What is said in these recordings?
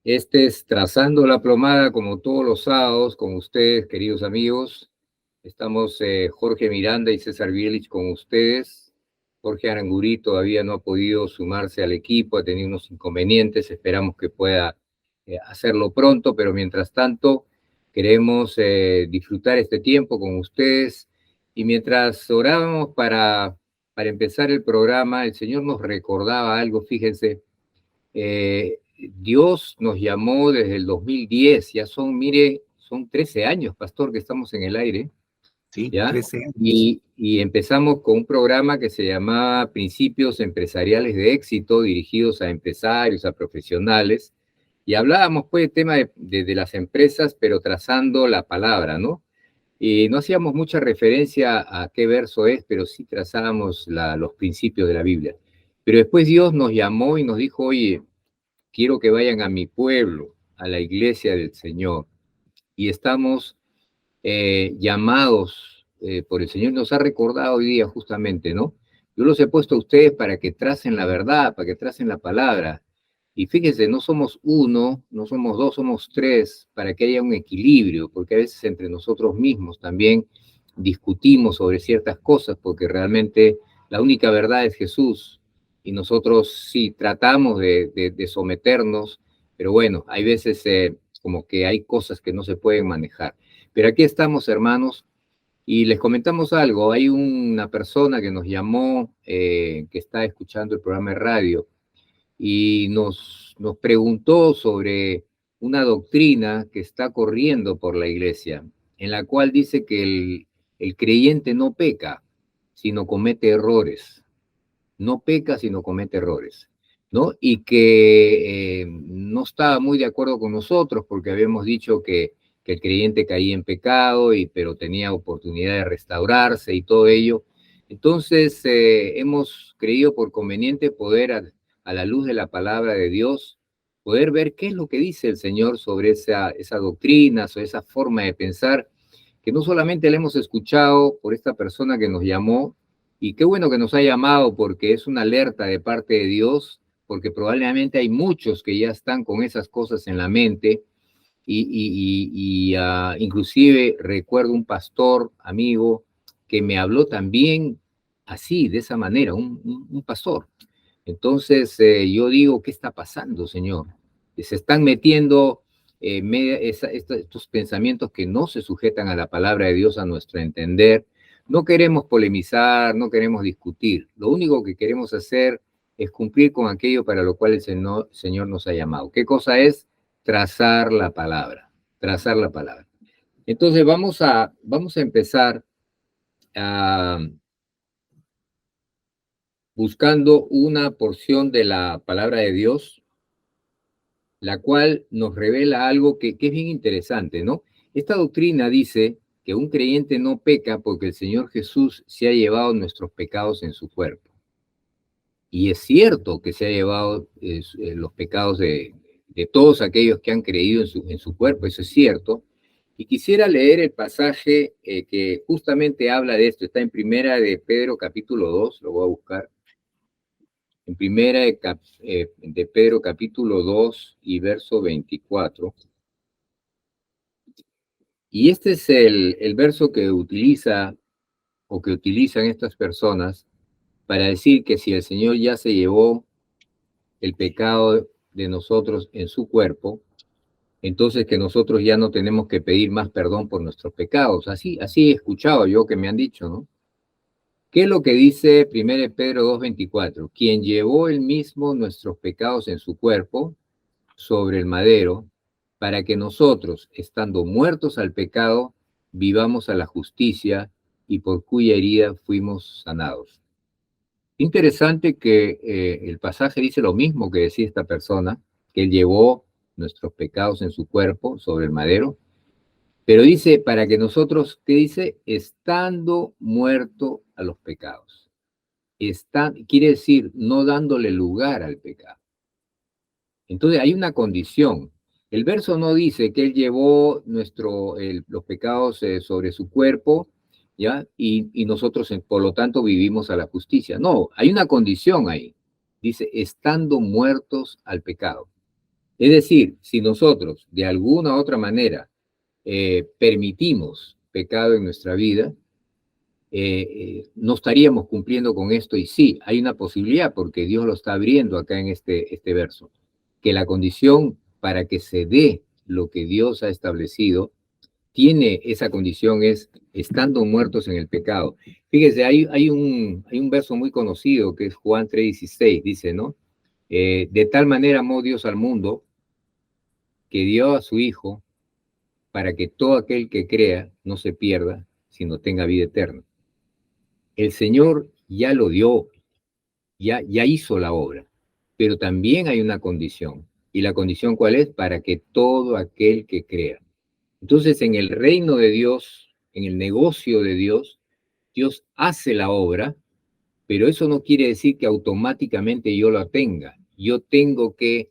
Este es Trazando la Plomada, como todos los sábados, con ustedes, queridos amigos. Estamos Jorge Miranda y César Bielich con ustedes. Jorge Arangurí todavía no ha podido sumarse al equipo, ha tenido unos inconvenientes, esperamos que pueda hacerlo pronto, pero mientras tanto queremos disfrutar este tiempo con ustedes. Y mientras orábamos para empezar el programa, el Señor nos recordaba algo, fíjense. Dios nos llamó desde el 2010, ya son 13 años, pastor, que estamos en el aire, Sí, ¿ya? 13 años. Y empezamos con un programa que se llamaba Principios Empresariales de Éxito, dirigidos a empresarios, a profesionales, y hablábamos pues del tema de las empresas, pero trazando la palabra, ¿no? Y no hacíamos mucha referencia a qué verso es, pero sí trazábamos los principios de la Biblia. Pero después Dios nos llamó y nos dijo, oye, quiero que vayan a mi pueblo, a la iglesia del Señor. Y estamos llamados por el Señor, nos ha recordado hoy día justamente, ¿no? Yo los he puesto a ustedes para que tracen la verdad, para que tracen la palabra. Y fíjense, no somos uno, no somos dos, somos tres, para que haya un equilibrio, porque a veces entre nosotros mismos también discutimos sobre ciertas cosas, porque realmente la única verdad es Jesús. Y nosotros sí tratamos de someternos, pero bueno, hay veces como que hay cosas que no se pueden manejar. Pero aquí estamos, hermanos, y les comentamos algo. Hay una persona que nos llamó, que está escuchando el programa de radio, y nos preguntó sobre una doctrina que está corriendo por la iglesia, en la cual dice que el creyente no peca, sino comete errores. No peca, sino comete errores, ¿no? Y que no estaba muy de acuerdo con nosotros porque habíamos dicho que el creyente caía en pecado, pero tenía oportunidad de restaurarse y todo ello. Entonces, hemos creído por conveniente poder, a la luz de la palabra de Dios, poder ver qué es lo que dice el Señor sobre esa doctrina, sobre esa forma de pensar, que no solamente la hemos escuchado por esta persona que nos llamó, y qué bueno que nos ha llamado porque es una alerta de parte de Dios, porque probablemente hay muchos que ya están con esas cosas en la mente, inclusive recuerdo un pastor amigo que me habló también así, de esa manera, un pastor. Entonces yo digo, ¿qué está pasando, Señor? Se están metiendo estos pensamientos que no se sujetan a la palabra de Dios, a nuestro entender. No queremos polemizar, no queremos discutir. Lo único que queremos hacer es cumplir con aquello para lo cual el Señor nos ha llamado. ¿Qué cosa es? Trazar la palabra, trazar la palabra. Entonces vamos a empezar buscando una porción de la palabra de Dios, la cual nos revela algo que es bien interesante, ¿no? Esta doctrina dice que un creyente no peca porque el Señor Jesús se ha llevado nuestros pecados en su cuerpo. Y es cierto que se ha llevado los pecados de todos aquellos que han creído en su cuerpo, eso es cierto. Y quisiera leer el pasaje que justamente habla de esto. Está en Primera de Pedro capítulo 2, lo voy a buscar. En Primera de Pedro capítulo 2 y verso 24. Y este es el verso que utilizan estas personas para decir que si el Señor ya se llevó el pecado de nosotros en su cuerpo, entonces que nosotros ya no tenemos que pedir más perdón por nuestros pecados. Así he escuchado yo que me han dicho, ¿no? ¿Qué es lo que dice 1 Pedro 2:24? Quien llevó él mismo nuestros pecados en su cuerpo sobre el madero, para que nosotros, estando muertos al pecado, vivamos a la justicia, y por cuya herida fuimos sanados. Interesante que el pasaje dice lo mismo que decía esta persona, que él llevó nuestros pecados en su cuerpo sobre el madero, pero dice, para que nosotros, ¿qué dice? Estando muerto a los pecados. Quiere decir, no dándole lugar al pecado. Entonces hay una condición. El verso no dice que él llevó los pecados sobre su cuerpo, ¿ya? Y nosotros, por lo tanto, vivimos a la justicia. No, hay una condición ahí. Dice, estando muertos al pecado. Es decir, si nosotros de alguna u otra manera permitimos pecado en nuestra vida, no estaríamos cumpliendo con esto. Y sí, hay una posibilidad porque Dios lo está abriendo acá en este verso, que la condición para que se dé lo que Dios ha establecido, tiene esa condición es estando muertos en el pecado. Fíjese, hay un verso muy conocido que es Juan 3:16, dice, ¿no? De tal manera amó Dios al mundo que dio a su Hijo para que todo aquel que crea no se pierda, sino tenga vida eterna. El Señor ya lo dio, ya hizo la obra, pero también hay una condición. ¿Y la condición cuál es? Para que todo aquel que crea. Entonces, en el reino de Dios, en el negocio de Dios, Dios hace la obra, pero eso no quiere decir que automáticamente yo la tenga. Yo tengo que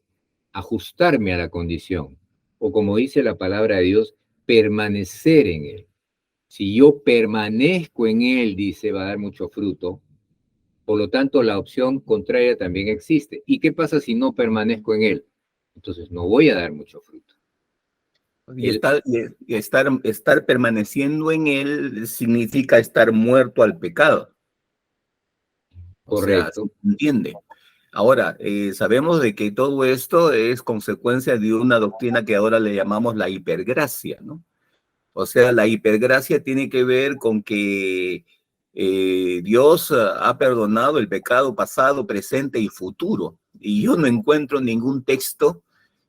ajustarme a la condición, o como dice la palabra de Dios, permanecer en él. Si yo permanezco en él, dice, va a dar mucho fruto. Por lo tanto, la opción contraria también existe. ¿Y qué pasa si no permanezco en él? Entonces, no voy a dar mucho fruto. Y estar permaneciendo en él significa estar muerto al pecado. O sea, ¿se Correcto. entiende? Ahora, sabemos de que todo esto es consecuencia de una doctrina que ahora le llamamos la hipergracia, ¿no? O sea, la hipergracia tiene que ver con que Dios ha perdonado el pecado pasado, presente y futuro. Y yo no encuentro ningún texto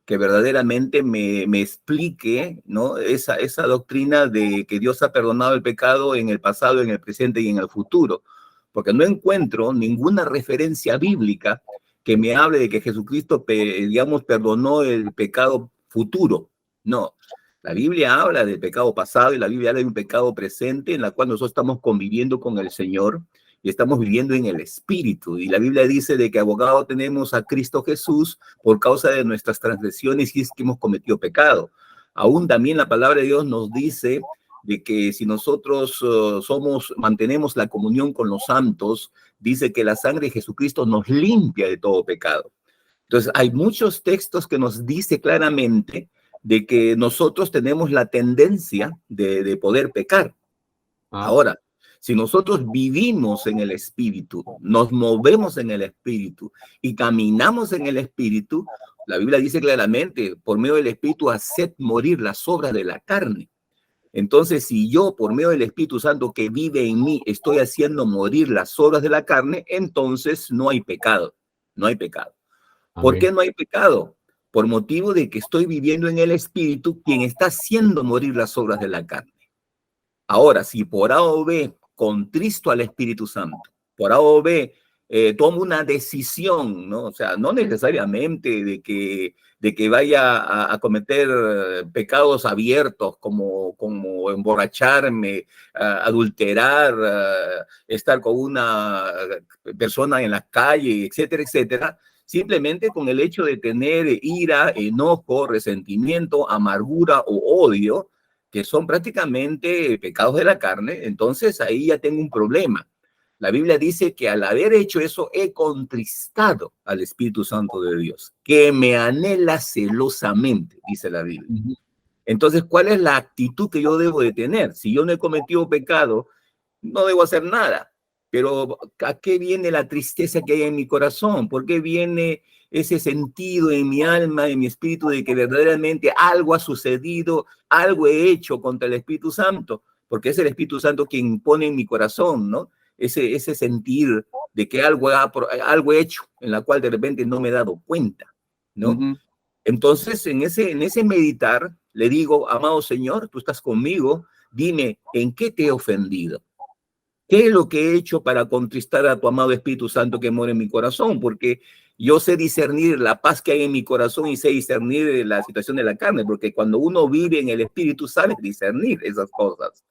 que verdaderamente me explique, ¿no? Esa doctrina de que Dios ha perdonado el pecado en el pasado, en el presente y en el futuro. Porque no encuentro ninguna referencia bíblica que me hable de que Jesucristo, digamos, perdonó el pecado futuro. No. La Biblia habla del pecado pasado y la Biblia habla de un pecado presente en la cual nosotros estamos conviviendo con el Señor y estamos viviendo en el Espíritu. Y la Biblia dice de que abogado tenemos a Cristo Jesús por causa de nuestras transgresiones y es que hemos cometido pecado. Aún también la palabra de Dios nos dice de que si nosotros mantenemos la comunión con los santos, dice que la sangre de Jesucristo nos limpia de todo pecado. Entonces, hay muchos textos que nos dice claramente de que nosotros tenemos la tendencia de poder pecar. Ah, Ahora, si nosotros vivimos en el Espíritu, nos movemos en el Espíritu y caminamos en el Espíritu, la Biblia dice claramente, por medio del Espíritu, haced morir las obras de la carne. Entonces, si yo, por medio del Espíritu Santo que vive en mí, estoy haciendo morir las obras de la carne, entonces no hay pecado, no hay pecado. ¿Por qué amén. no hay pecado? Por motivo de que estoy viviendo en el Espíritu, quien está haciendo morir las obras de la carne. Ahora, si por A o B contristo al Espíritu Santo, por A o B tomo una decisión, ¿no? O sea, no necesariamente de que vaya a cometer pecados abiertos como emborracharme, adulterar, estar con una persona en la calle, etcétera, etcétera. Simplemente con el hecho de tener ira, enojo, resentimiento, amargura o odio, que son prácticamente pecados de la carne, entonces ahí ya tengo un problema. La Biblia dice que al haber hecho eso he contristado al Espíritu Santo de Dios, que me anhela celosamente, dice la Biblia. Ujú. Entonces, ¿cuál es la actitud que yo debo de tener? Si yo no he cometido pecado, no debo hacer nada. Pero ¿a qué viene la tristeza que hay en mi corazón? ¿Por qué viene ese sentido en mi alma, en mi espíritu, de que verdaderamente algo ha sucedido, algo he hecho contra el Espíritu Santo? Porque es el Espíritu Santo quien pone en mi corazón, ¿no? Ese sentir de que algo he hecho, en la cual de repente no me he dado cuenta, ¿no? Ujú. Entonces, en ese meditar, le digo, amado Señor, tú estás conmigo, dime, ¿en qué te he ofendido? ¿Qué es lo que he hecho para contristar a tu amado Espíritu Santo que mora en mi corazón? Porque yo sé discernir la paz que hay en mi corazón y sé discernir la situación de la carne, porque cuando uno vive en el Espíritu sabe discernir esas cosas.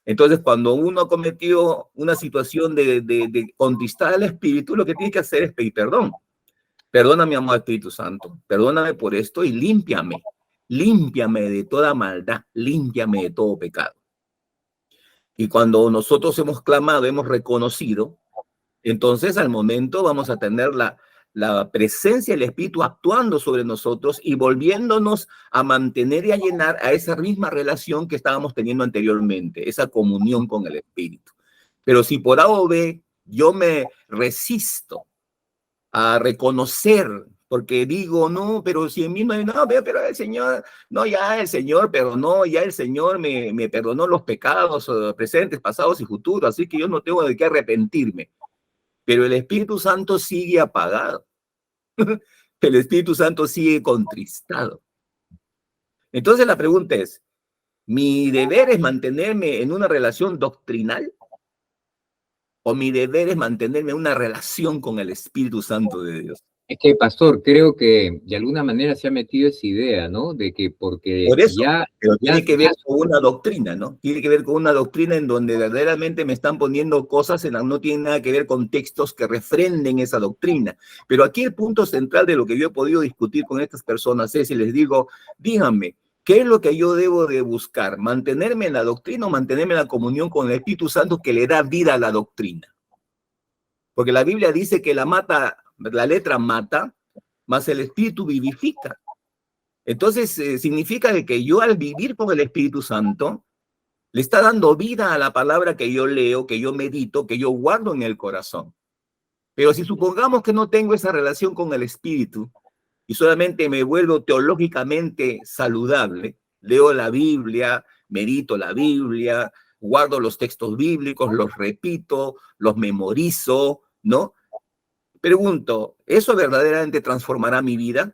Entonces, cuando uno ha cometido una situación de contristar al Espíritu, lo que tiene que hacer es pedir perdón. Perdóname, amado Espíritu Santo, perdóname por esto y límpiame. Límpiame de toda maldad, límpiame de todo pecado. Y cuando nosotros hemos clamado, hemos reconocido, entonces al momento vamos a tener la presencia del Espíritu actuando sobre nosotros y volviéndonos a mantener y a llenar a esa misma relación que estábamos teniendo anteriormente, esa comunión con el Espíritu. Pero si por A o B yo me resisto a reconocer, porque digo, no, pero si en mí no hay, no, pero el Señor, no, ya el Señor perdonó, ya el Señor me perdonó los pecados presentes, pasados y futuros, así que yo no tengo de qué arrepentirme. Pero el Espíritu Santo sigue apagado. El Espíritu Santo sigue contristado. Entonces la pregunta es, ¿mi deber es mantenerme en una relación doctrinal? ¿O mi deber es mantenerme en una relación con el Espíritu Santo de Dios? Es que, pastor, creo que de alguna manera se ha metido esa idea, ¿no? De que porque Por eso, ya... pero ya, tiene que ver con una doctrina, ¿no? Tiene que ver con una doctrina en donde verdaderamente me están poniendo cosas en las que no tienen nada que ver con textos que refrenden esa doctrina. Pero aquí el punto central de lo que yo he podido discutir con estas personas es, y les digo, díganme, ¿qué es lo que yo debo de buscar? ¿Mantenerme en la doctrina o mantenerme en la comunión con el Espíritu Santo que le da vida a la doctrina? Porque la Biblia dice que la letra mata, mas el Espíritu vivifica. Entonces, significa que yo al vivir con el Espíritu Santo, le está dando vida a la palabra que yo leo, que yo medito, que yo guardo en el corazón. Pero si supongamos que no tengo esa relación con el Espíritu y solamente me vuelvo teológicamente saludable, leo la Biblia, medito la Biblia, guardo los textos bíblicos, los repito, los memorizo, ¿no? Pregunto, ¿eso verdaderamente transformará mi vida?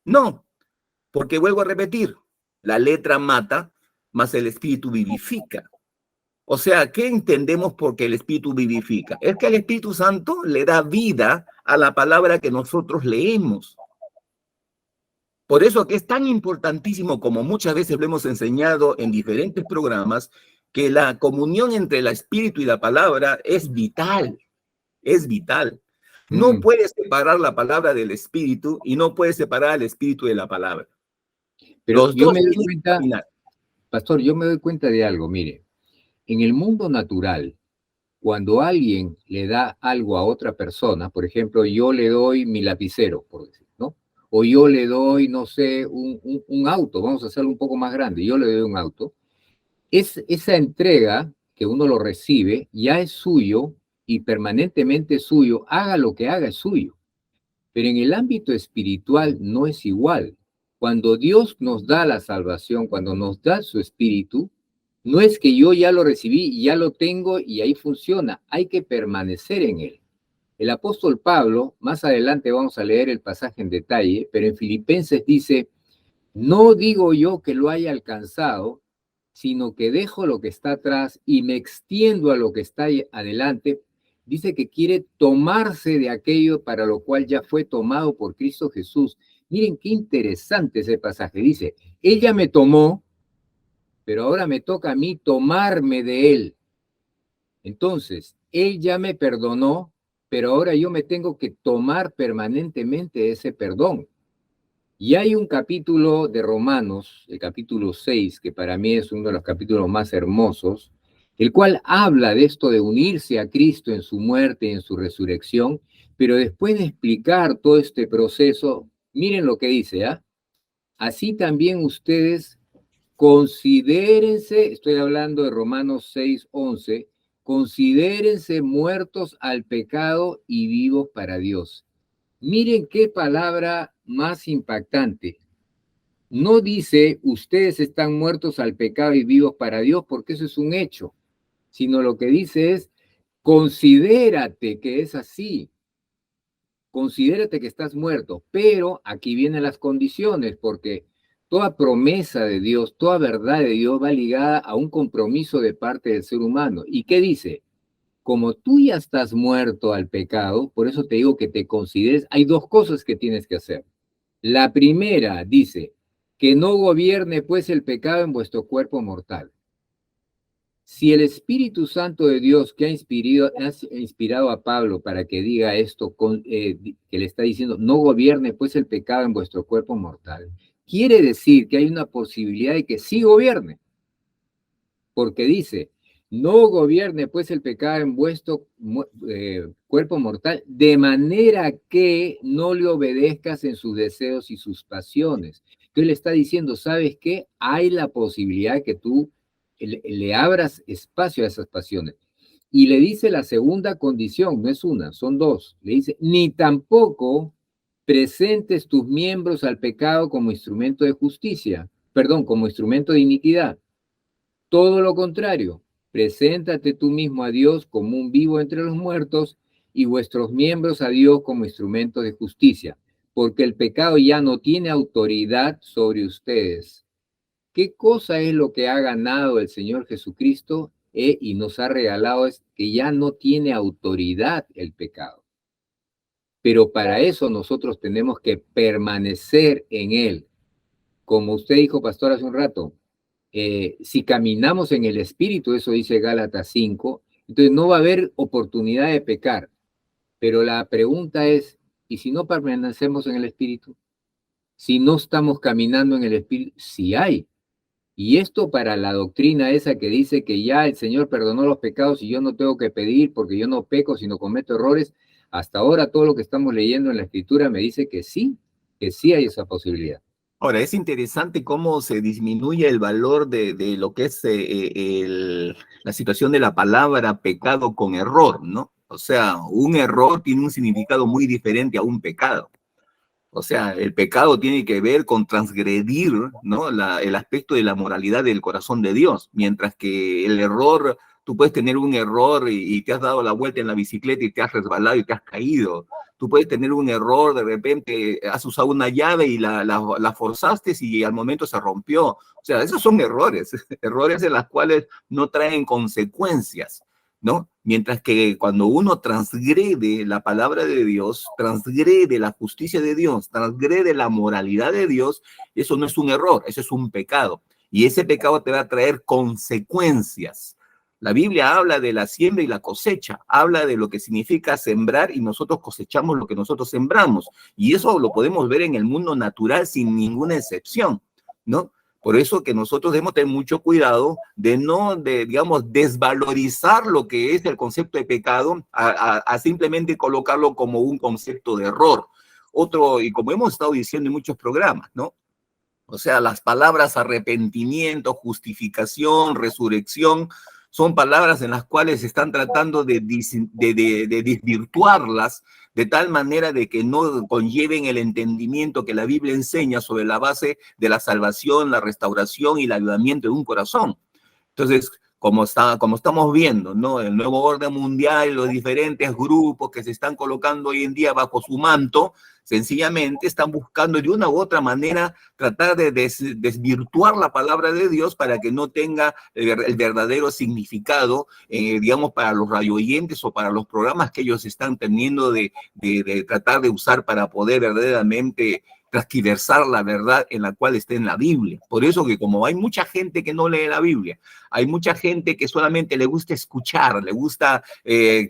No. Porque vuelvo a repetir, la letra mata, mas el Espíritu vivifica. O sea, ¿qué entendemos por que el Espíritu vivifica? Es que el Espíritu Santo le da vida a la palabra que nosotros leemos. Por eso que es tan importantísimo, como muchas veces lo hemos enseñado en diferentes programas, que la comunión entre el Espíritu y la palabra es vital, es vital. No puedes separar la palabra del Espíritu y no puedes separar al Espíritu de la palabra. Pero Los yo dos me doy tienen que cuenta, caminar. pastor, yo me doy cuenta de algo, mire, en el mundo natural, cuando alguien le da algo a otra persona, por ejemplo, yo le doy mi lapicero, por decir, ¿no? O yo le doy, no sé, un auto, vamos a hacerlo un poco más grande, yo le doy un auto, esa entrega que uno lo recibe ya es suyo y permanentemente suyo, haga lo que haga es suyo. Pero en el ámbito espiritual no es igual. Cuando Dios nos da la salvación, cuando nos da su espíritu, no es que yo ya lo recibí y ya lo tengo y ahí funciona, hay que permanecer en él. El apóstol Pablo, más adelante vamos a leer el pasaje en detalle, pero en Filipenses dice, no digo yo que lo haya alcanzado, sino que dejo lo que está atrás y me extiendo a lo que está adelante. Dice que quiere tomarse de aquello para lo cual ya fue tomado por Cristo Jesús. Miren qué interesante ese pasaje. Dice, Él ya me tomó, pero ahora me toca a mí tomarme de Él. Entonces, Él ya me perdonó, pero ahora yo me tengo que tomar permanentemente ese perdón. Y hay un capítulo de Romanos, el capítulo 6, que para mí es uno de los capítulos más hermosos, el cual habla de esto de unirse a Cristo en su muerte y en su resurrección, pero después de explicar todo este proceso, miren lo que dice, ¿ah? Así también ustedes considérense, estoy hablando de Romanos 6:11, considérense muertos al pecado y vivos para Dios. Miren qué palabra más impactante. No dice, ustedes están muertos al pecado y vivos para Dios, porque eso es un hecho, sino lo que dice es, considérate que es así, considérate que estás muerto, pero aquí vienen las condiciones, porque toda promesa de Dios, toda verdad de Dios va ligada a un compromiso de parte del ser humano. ¿Y qué dice? Como tú ya estás muerto al pecado, por eso te digo que te consideres, hay dos cosas que tienes que hacer. La primera dice, que no gobierne pues el pecado en vuestro cuerpo mortal. Si el Espíritu Santo de Dios que ha inspirado a Pablo para que diga esto, que le está diciendo, no gobierne pues el pecado en vuestro cuerpo mortal, quiere decir que hay una posibilidad de que sí gobierne, porque dice, No gobierne pues el pecado en vuestro cuerpo mortal, de manera que no le obedezcas en sus deseos y sus pasiones. Entonces le está diciendo, ¿sabes qué? Hay la posibilidad que tú le abras espacio a esas pasiones. Y le dice la segunda condición, no es una, son dos. Le dice, ni tampoco presentes tus miembros al pecado como instrumento de justicia, perdón, como instrumento de iniquidad. Todo lo contrario, preséntate tú mismo a Dios como un vivo entre los muertos y vuestros miembros a Dios como instrumentos de justicia, porque el pecado ya no tiene autoridad sobre ustedes. ¿Qué cosa es lo que ha ganado el Señor Jesucristo y nos ha regalado? Es que ya no tiene autoridad el pecado. Pero para eso nosotros tenemos que permanecer en él. Como usted dijo, pastor, hace un rato, si caminamos en el Espíritu, eso dice Gálatas 5, entonces no va a haber oportunidad de pecar. Pero la pregunta es, ¿y si no permanecemos en el Espíritu? Si no estamos caminando en el Espíritu, sí hay. Y esto para la doctrina esa que dice que ya el Señor perdonó los pecados y yo no tengo que pedir porque yo no peco, sino cometo errores. Hasta ahora todo lo que estamos leyendo en la Escritura me dice que sí hay esa posibilidad. Ahora, es interesante cómo se disminuye el valor de lo que es la situación de la palabra pecado con error, ¿no? O sea, un error tiene un significado muy diferente a un pecado. O sea, el pecado tiene que ver con transgredir, ¿no? El aspecto de la moralidad del corazón de Dios, mientras que el error, tú puedes tener un error y te has dado la vuelta en la bicicleta y te has resbalado y te has caído. Tú puedes tener un error, de repente has usado una llave y la forzaste y al momento se rompió. O sea, esos son errores, errores en los cuales no traen consecuencias, ¿no? Mientras que cuando uno transgrede la palabra de Dios, transgrede la justicia de Dios, transgrede la moralidad de Dios, eso no es un error, eso es un pecado. Y ese pecado te va a traer consecuencias. La Biblia habla de la siembra y la cosecha, habla de lo que significa sembrar y nosotros cosechamos lo que nosotros sembramos. Y eso lo podemos ver en el mundo natural sin ninguna excepción, ¿no? Por eso que nosotros debemos tener mucho cuidado de no, digamos, desvalorizar lo que es el concepto de pecado a simplemente colocarlo como un concepto de error. Otro, y como hemos estado diciendo en muchos programas, ¿no? O sea, las palabras arrepentimiento, justificación, resurrección, son palabras en las cuales se están tratando de desvirtuarlas de tal manera de que no conlleven el entendimiento que la Biblia enseña sobre la base de la salvación, la restauración y el ayudamiento de un corazón. Entonces, como estamos viendo, ¿no? El nuevo orden mundial, los diferentes grupos que se están colocando hoy en día bajo su manto, sencillamente están buscando de una u otra manera tratar de desvirtuar la palabra de Dios para que no tenga el verdadero significado, digamos, para los radioyentes o para los programas que ellos están teniendo de tratar de usar para poder verdaderamente transquiversar la verdad en la cual está en la Biblia. Por eso que como hay mucha gente que no lee la Biblia, hay mucha gente que solamente le gusta escuchar, le gusta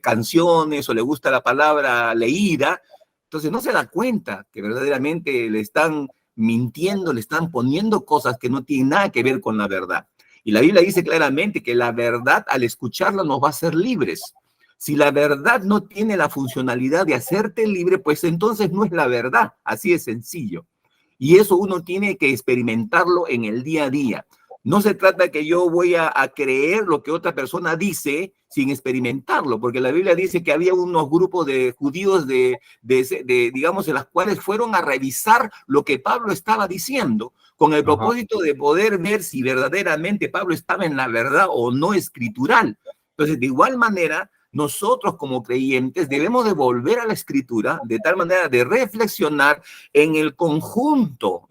canciones o le gusta la palabra leída, entonces no se da cuenta que verdaderamente le están mintiendo, le están poniendo cosas que no tienen nada que ver con la verdad. Y la Biblia dice claramente que la verdad al escucharla nos va a hacer libres. Si la verdad no tiene la funcionalidad de hacerte libre, pues entonces no es la verdad. Así es sencillo. Y eso uno tiene que experimentarlo en el día a día. No se trata que yo voy a creer lo que otra persona dice sin experimentarlo, porque la Biblia dice que había unos grupos de judíos digamos, en las cuales fueron a revisar lo que Pablo estaba diciendo, con el propósito de poder ver si verdaderamente Pablo estaba en la verdad o no escritural. Entonces, de igual manera, nosotros como creyentes debemos de volver a la escritura de tal manera de reflexionar en el conjunto,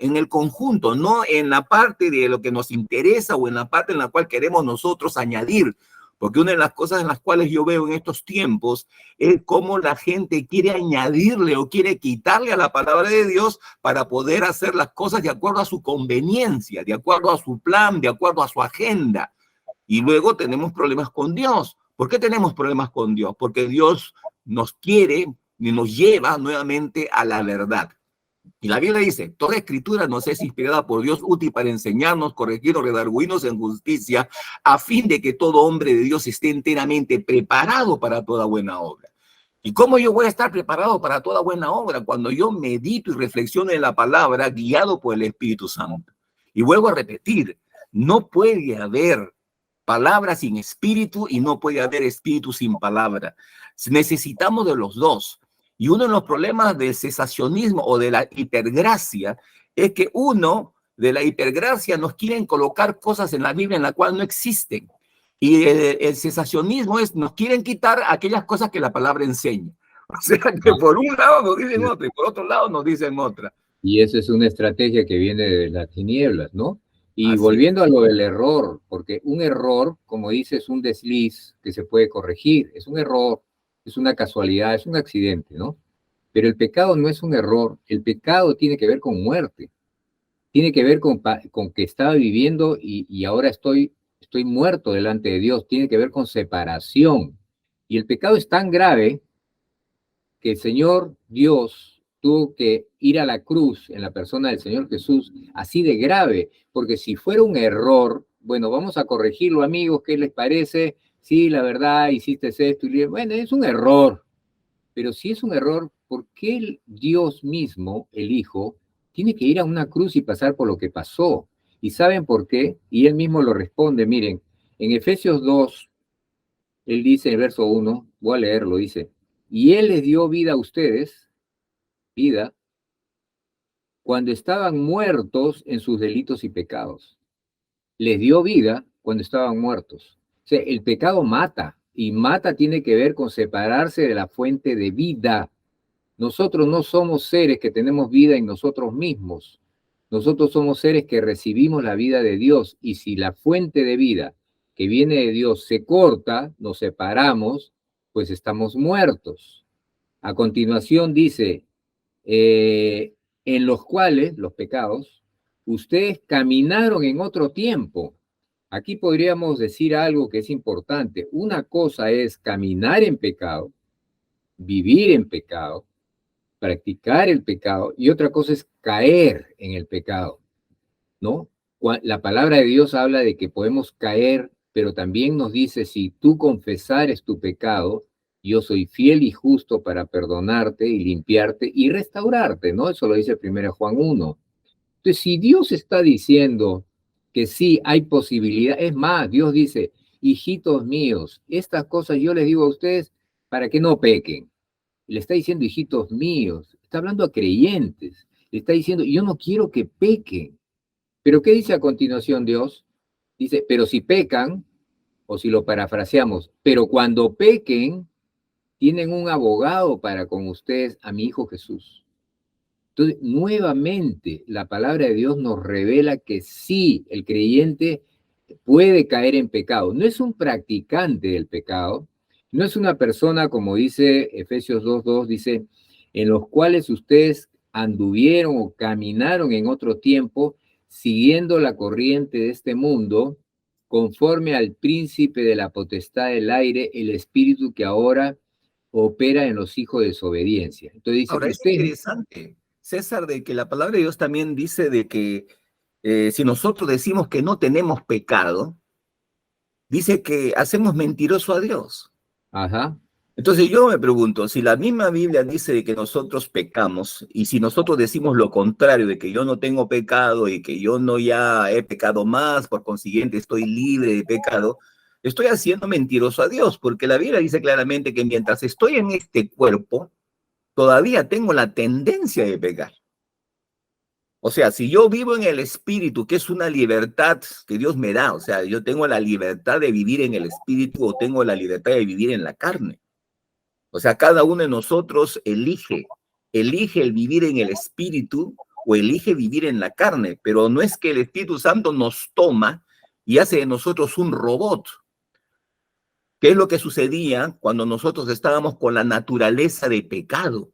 no en la parte de lo que nos interesa o en la parte en la cual queremos nosotros añadir. Porque una de las cosas en las cuales yo veo en estos tiempos es cómo la gente quiere añadirle o quiere quitarle a la palabra de Dios para poder hacer las cosas de acuerdo a su conveniencia, de acuerdo a su plan, de acuerdo a su agenda. Y luego tenemos problemas con Dios. ¿Por qué tenemos problemas con Dios? Porque Dios nos quiere y nos lleva nuevamente a la verdad. Y la Biblia dice, toda escritura nos es inspirada por Dios, útil para enseñarnos, corregirnos, redarguirnos en justicia, a fin de que todo hombre de Dios esté enteramente preparado para toda buena obra. ¿Y cómo yo voy a estar preparado para toda buena obra? Cuando yo medito y reflexiono en la palabra, guiado por el Espíritu Santo. Y vuelvo a repetir, no puede haber palabra sin espíritu y no puede haber espíritu sin palabra. Necesitamos de los dos. Y uno de los problemas del cesacionismo o de la hipergracia es que uno de la hipergracia nos quieren colocar cosas en la Biblia en la cual no existen. Y el cesacionismo es, nos quieren quitar aquellas cosas que la palabra enseña. O sea, que por un lado nos dicen otra y por otro lado nos dicen otra. Y esa es una estrategia que viene de las tinieblas, ¿no? Y Así volviendo a lo del error, porque un error, como dices, es un desliz que se puede corregir, es un error, es una casualidad, es un accidente, ¿no? Pero el pecado no es un error, el pecado tiene que ver con muerte, tiene que ver con que estaba viviendo y ahora estoy muerto delante de Dios, tiene que ver con separación. Y el pecado es tan grave que el Señor Dios tuvo que ir a la cruz en la persona del Señor Jesús, así de grave, porque si fuera un error, bueno, vamos a corregirlo, amigos, ¿qué les parece? Sí, la verdad, hiciste esto, y bueno, es un error, pero si es un error, ¿por qué el Dios mismo, el Hijo, tiene que ir a una cruz y pasar por lo que pasó? ¿Y saben por qué? Y él mismo lo responde, miren, en Efesios 2, él dice en el verso 1, voy a leerlo, dice, y él les dio vida a ustedes, vida, cuando estaban muertos en sus delitos y pecados. Les dio vida cuando estaban muertos. O sea, el pecado mata, y mata tiene que ver con separarse de la fuente de vida. Nosotros no somos seres que tenemos vida en nosotros mismos. Nosotros somos seres que recibimos la vida de Dios, y si la fuente de vida que viene de Dios se corta, nos separamos, pues estamos muertos. A continuación dice, en los cuales, los pecados, ustedes caminaron en otro tiempo. Aquí podríamos decir algo que es importante. Una cosa es caminar en pecado, vivir en pecado, practicar el pecado, y otra cosa es caer en el pecado, ¿no? La palabra de Dios habla de que podemos caer, pero también nos dice, si tú confesares tu pecado, yo soy fiel y justo para perdonarte y limpiarte y restaurarte, ¿no? Eso lo dice 1 Juan 1. Entonces, si Dios está diciendo que sí hay posibilidad, es más, Dios dice, hijitos míos, estas cosas yo les digo a ustedes para que no pequen. Le está diciendo, hijitos míos, está hablando a creyentes, le está diciendo, yo no quiero que pequen. Pero ¿qué dice a continuación Dios? Dice, pero si pecan, o si lo parafraseamos, pero cuando pequen, tienen un abogado para con ustedes, a mi Hijo Jesús. Entonces, nuevamente, la palabra de Dios nos revela que sí, el creyente puede caer en pecado. No es un practicante del pecado, no es una persona, como dice Efesios 2:2, dice, en los cuales ustedes anduvieron o caminaron en otro tiempo, siguiendo la corriente de este mundo, conforme al príncipe de la potestad del aire, el espíritu que ahora opera en los hijos de desobediencia. Entonces dice, Ahora, es ustedes... interesante, César, de que la palabra de Dios también dice de que si nosotros decimos que no tenemos pecado, dice que hacemos mentiroso a Dios. Ajá. Entonces yo me pregunto, si la misma Biblia dice de que nosotros pecamos, y si nosotros decimos lo contrario, de que yo no tengo pecado y que yo no ya he pecado más, por consiguiente estoy libre de pecado, estoy haciendo mentiroso a Dios, porque la Biblia dice claramente que mientras estoy en este cuerpo, todavía tengo la tendencia de pecar. O sea, si yo vivo en el espíritu, que es una libertad que Dios me da, o sea, yo tengo la libertad de vivir en el espíritu o tengo la libertad de vivir en la carne. O sea, cada uno de nosotros elige el vivir en el espíritu o elige vivir en la carne, pero no es que el Espíritu Santo nos toma y hace de nosotros un robot. ¿Qué es lo que sucedía cuando nosotros estábamos con la naturaleza de pecado?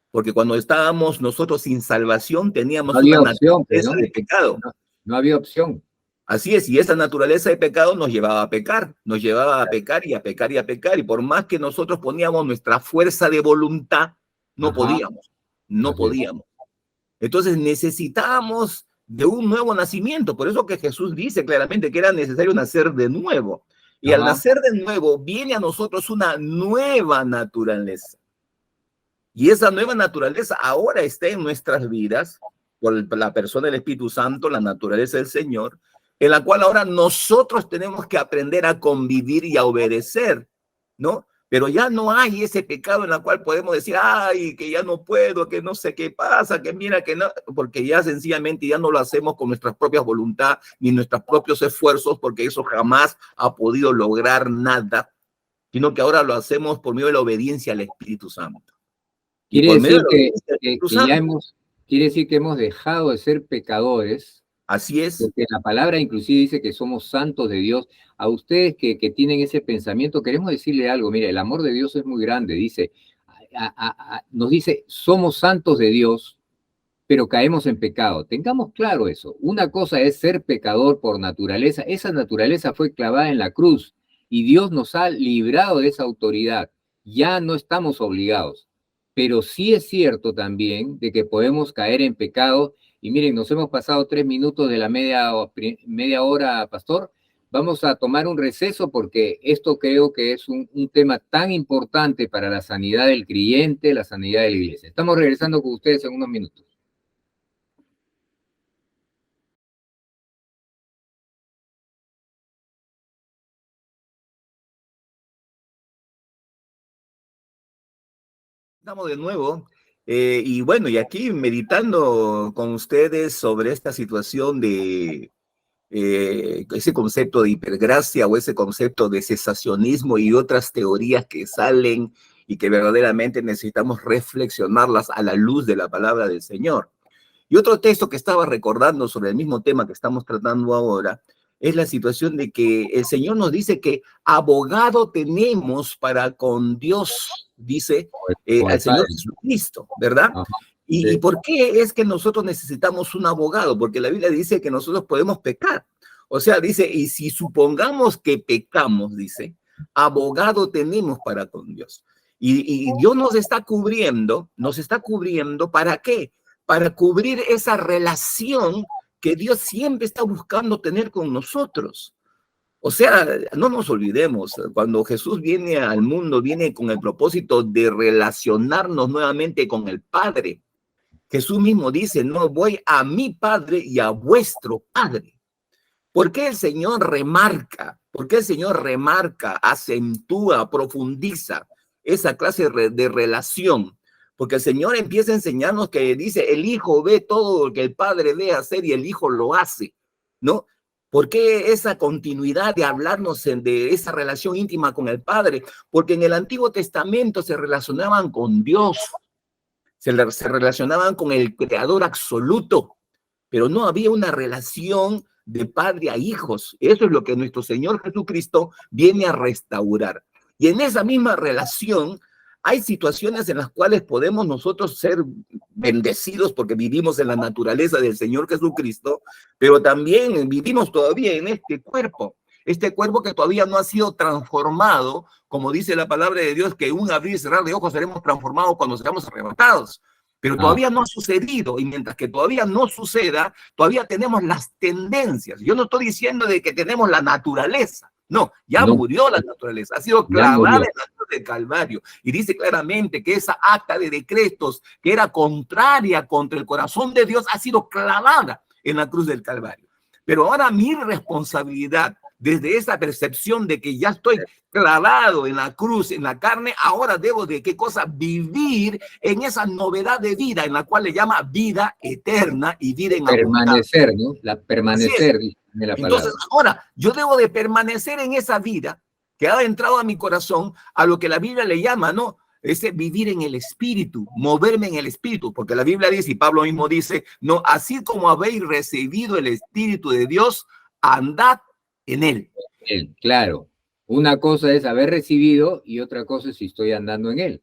Porque cuando estábamos nosotros sin salvación No teníamos una había opción, naturaleza ¿no? de pecado. No había opción. Así es, y esa naturaleza de pecado nos llevaba a pecar, nos llevaba a pecar y a pecar y a pecar, y por más que nosotros poníamos nuestra fuerza de voluntad, no Ajá, podíamos, no así es. podíamos. Entonces necesitamos de un nuevo nacimiento. Por eso que Jesús dice claramente que era necesario nacer de nuevo. Y al Ajá. nacer de nuevo viene a nosotros una nueva naturaleza. Y esa nueva naturaleza ahora está en nuestras vidas por la persona del Espíritu Santo, la naturaleza del Señor, en la cual ahora nosotros tenemos que aprender a convivir y a obedecer, ¿no? Pero ya no hay ese pecado en el cual podemos decir, ay, que ya no puedo, que no sé qué pasa, que mira que no, porque ya sencillamente ya no lo hacemos con nuestras propias voluntades ni nuestros propios esfuerzos, porque eso jamás ha podido lograr nada, sino que ahora lo hacemos por medio de la obediencia al Espíritu Santo. Y Quiere por medio de decir la que, obediencia al que, Espíritu que ya Santo, hemos, quiere decir que hemos dejado de ser pecadores, así es. porque la palabra inclusive dice que somos santos de Dios. A ustedes que tienen ese pensamiento, queremos decirle algo. Mira, el amor de Dios es muy grande. Dice, nos dice, somos santos de Dios, pero caemos en pecado. Tengamos claro eso. Una cosa es ser pecador por naturaleza. Esa naturaleza fue clavada en la cruz y Dios nos ha librado de esa autoridad. Ya no estamos obligados. Pero sí es cierto también de que podemos caer en pecado. Y miren, nos hemos pasado 3 minutos de la media hora, pastor. Vamos a tomar un receso porque esto creo que es un tema tan importante para la sanidad del creyente, la sanidad de la iglesia. Estamos regresando con ustedes en unos minutos. Estamos de nuevo. Y bueno, y aquí meditando con ustedes sobre esta situación de ese concepto de hipergracia o ese concepto de cesacionismo y otras teorías que salen y que verdaderamente necesitamos reflexionarlas a la luz de la palabra del Señor. Y otro texto que estaba recordando sobre el mismo tema que estamos tratando ahora es la situación de que el Señor nos dice que abogado tenemos para con Dios, dice Con al el Señor Padre, ¿no? Jesucristo, ¿verdad? Ajá, ¿Y sí. por qué es que nosotros necesitamos un abogado? Porque la Biblia dice que nosotros podemos pecar. O sea, dice, y si supongamos que pecamos, dice, abogado tenemos para con Dios. Y Dios nos está cubriendo, ¿para qué? Para cubrir esa relación que Dios siempre está buscando tener con nosotros. O sea, no nos olvidemos, cuando Jesús viene al mundo, viene con el propósito de relacionarnos nuevamente con el Padre. Jesús mismo dice, no, voy a mi Padre y a vuestro Padre. ¿Por qué el Señor remarca? ¿Por qué el Señor remarca, acentúa, profundiza esa clase de relación? Porque el Señor empieza a enseñarnos que dice, el Hijo ve todo lo que el Padre ve hacer y el Hijo lo hace, ¿no? ¿Por qué esa continuidad de hablarnos de esa relación íntima con el Padre? Porque en el Antiguo Testamento se relacionaban con Dios, se relacionaban con el Creador absoluto, pero no había una relación de padre a hijos. Eso es lo que nuestro Señor Jesucristo viene a restaurar. Y en esa misma relación hay situaciones en las cuales podemos nosotros ser bendecidos porque vivimos en la naturaleza del Señor Jesucristo, pero también vivimos todavía en este cuerpo que todavía no ha sido transformado, como dice la palabra de Dios, que un abrir y cerrar de ojos seremos transformados cuando seamos arrebatados. Pero Ah, todavía no ha sucedido, y mientras que todavía no suceda, todavía tenemos las tendencias. Yo no estoy diciendo de que tenemos la naturaleza, no, ya no, murió la naturaleza, ha sido ya clavada murió. en la cruz del Calvario, y dice claramente que esa acta de decretos que era contraria contra el corazón de Dios ha sido clavada en la cruz del Calvario. Pero ahora mi responsabilidad, desde esa percepción de que ya estoy clavado en la cruz, en la carne, ahora debo de qué cosa vivir en esa novedad de vida, en la cual le llama vida eterna y vida en abundancia. Permanecer, ¿no? Así es. Permanecer, dice la Entonces, palabra. ahora yo debo de permanecer en esa vida que ha entrado a mi corazón, a lo que la Biblia le llama, ¿no? Ese vivir en el espíritu, moverme en el espíritu, porque la Biblia dice, y Pablo mismo dice, no, así como habéis recibido el espíritu de Dios, andad en él. Él, claro. Una cosa es haber recibido y otra cosa es si estoy andando en él.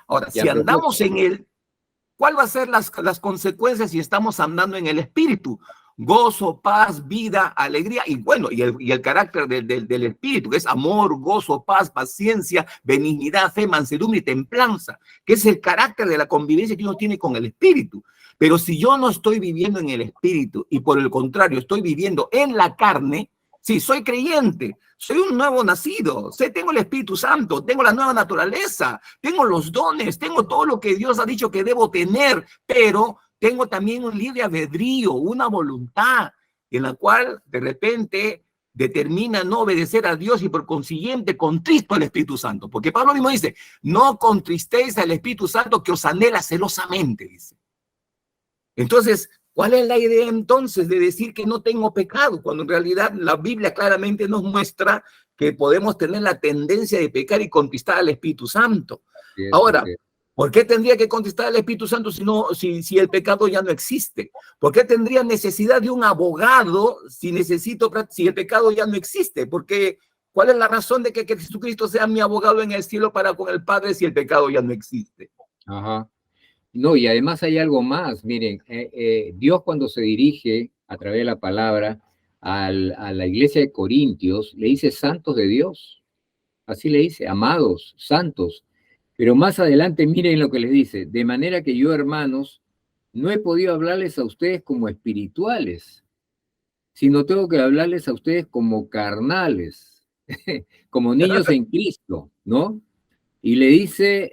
Ahora, Ya, si perfecto. andamos en él, ¿cuál va a ser las consecuencias si estamos andando en el espíritu? gozo, paz, vida, alegría, y bueno, y el carácter del Espíritu, que es amor, gozo, paz, paciencia, benignidad, fe, mansedumbre y templanza, que es el carácter de la convivencia que uno tiene con el Espíritu. Pero si yo no estoy viviendo en el Espíritu y por el contrario estoy viviendo en la carne, sí, soy creyente, soy un nuevo nacido, tengo el Espíritu Santo, tengo la nueva naturaleza, tengo los dones, tengo todo lo que Dios ha dicho que debo tener, pero tengo también un libre albedrío, una voluntad en la cual de repente determina no obedecer a Dios y por consiguiente contristo al Espíritu Santo. Porque Pablo mismo dice, no contristéis al Espíritu Santo que os anhela celosamente, dice. Entonces, ¿cuál es la idea entonces de decir que no tengo pecado? Cuando en realidad la Biblia claramente nos muestra que podemos tener la tendencia de pecar y contristar al Espíritu Santo. Ahora, ¿por qué tendría que contristar al Espíritu Santo si el pecado ya no existe? ¿Por qué tendría necesidad de un abogado si el pecado ya no existe? Porque, ¿cuál es la razón de que Jesucristo sea mi abogado en el cielo para con el Padre si el pecado ya no existe? Ajá. No, y además hay algo más, miren, Dios cuando se dirige a través de la palabra a la iglesia de Corintios, le dice santos de Dios, así le dice, amados, santos, pero más adelante miren lo que les dice, de manera que yo, hermanos, no he podido hablarles a ustedes como espirituales, sino tengo que hablarles a ustedes como carnales, como niños en Cristo, ¿no? Y le dice,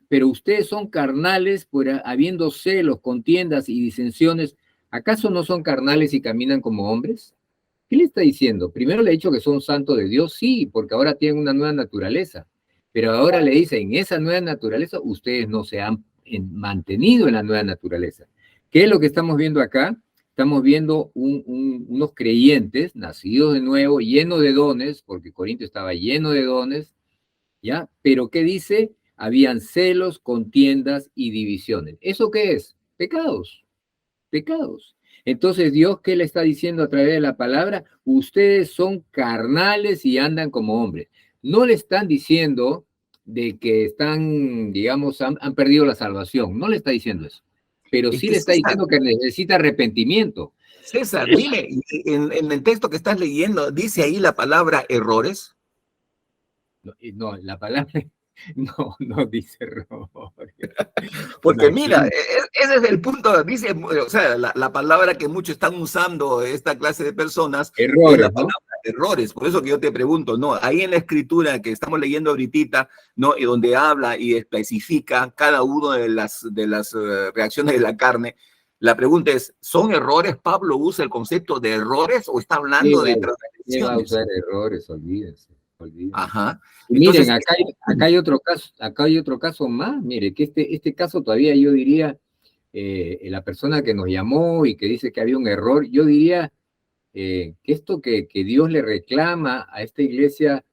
pero ustedes son carnales por habiendo celos, contiendas y disensiones. ¿Acaso no son carnales y caminan como hombres? ¿Qué le está diciendo? Primero le ha dicho que son santos de Dios, sí, porque ahora tienen una nueva naturaleza. Pero ahora le dice, en esa nueva naturaleza ustedes no se han mantenido en la nueva naturaleza. ¿Qué es lo que estamos viendo acá? Estamos viendo unos creyentes nacidos de nuevo, llenos de dones, porque Corinto estaba lleno de dones, ¿ya? Pero ¿qué dice? Habían celos, contiendas y divisiones. ¿Eso qué es? Pecados, pecados. Entonces, Dios, ¿qué le está diciendo a través de la palabra? Ustedes son carnales y andan como hombres. No le están diciendo de que están, digamos, han perdido la salvación. No le está diciendo eso. Pero Es sí que le está diciendo que necesita arrepentimiento. César, dime, en el texto que estás leyendo, ¿dice ahí la palabra errores? No, la palabra no dice error. Porque mira, Imagínate. ese es el punto, dice, o sea, la palabra que muchos están usando esta clase de personas es la Errores, ¿no? palabra errores. Por eso que yo te pregunto, ¿no? Ahí en la escritura que estamos leyendo ahorita, ¿no? Y donde habla y especifica cada una de las reacciones de la carne, la pregunta es, ¿son errores? ¿Pablo usa el concepto de errores o está hablando de ¿Qué va a transgresiones? usar errores? Olvídense, olvídense. Ajá. Y miren, Entonces, acá hay otro caso más, mire, que este caso todavía yo diría, la persona que nos llamó y que dice que había un error, yo diría que esto que Dios le reclama a esta iglesia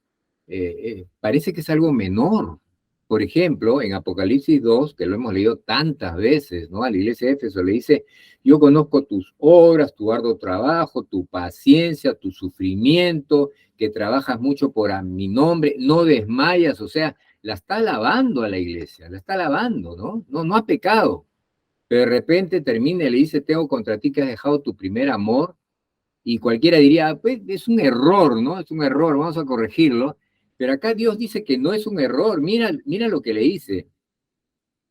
parece que es algo menor. Por ejemplo, en Apocalipsis 2, que lo hemos leído tantas veces, ¿no? A la iglesia de Éfeso le dice, yo conozco tus obras, tu arduo trabajo, tu paciencia, tu sufrimiento, que trabajas mucho por mi nombre, no desmayas, o sea, la está alabando a la iglesia, la está alabando, ¿no? No ha pecado. Pero de repente termina y le dice, tengo contra ti que has dejado tu primer amor, y cualquiera diría, pues es un error, ¿no? Es un error, vamos a corregirlo. Pero acá Dios dice que no es un error. Mira lo que le dice.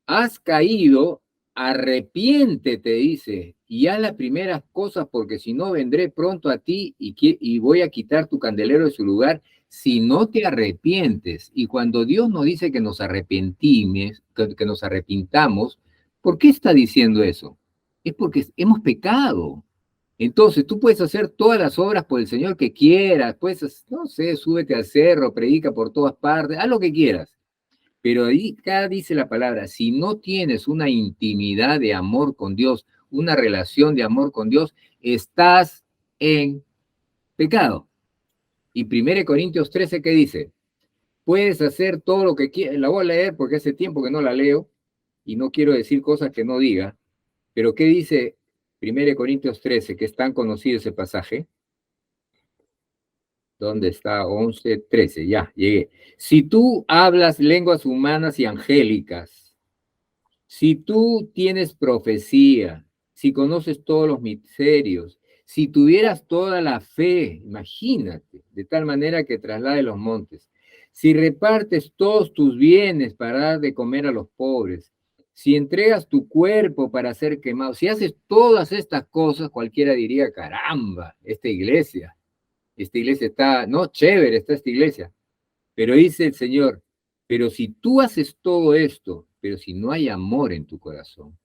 Has caído, arrepiéntete, dice, y haz las primeras cosas, porque si no vendré pronto a ti y voy a quitar tu candelero de su lugar si no te arrepientes. Y cuando Dios nos dice que nos que nos arrepintamos, ¿por qué está diciendo eso? Es porque hemos pecado. Entonces, tú puedes hacer todas las obras por el Señor que quieras, puedes, no sé, súbete al cerro, predica por todas partes, haz lo que quieras. Pero ahí acá dice la palabra, si no tienes una intimidad de amor con Dios, una relación de amor con Dios, estás en pecado. Y 1 Corintios 13, ¿qué dice? Puedes hacer todo lo que quieras, la voy a leer porque hace tiempo que no la leo y no quiero decir cosas que no diga, pero ¿qué dice 1 Corintios 13, que es tan conocido ese pasaje? ¿Dónde está? 11, 13, ya, llegué. Si tú hablas lenguas humanas y angélicas, si tú tienes profecía, si conoces todos los misterios, si tuvieras toda la fe, imagínate, de tal manera que traslade los montes, si repartes todos tus bienes para dar de comer a los pobres, si entregas tu cuerpo para ser quemado, si haces todas estas cosas, cualquiera diría, caramba, esta iglesia está, no, chévere está esta iglesia. Pero dice el Señor, pero si tú haces todo esto, pero si no hay amor en tu corazón,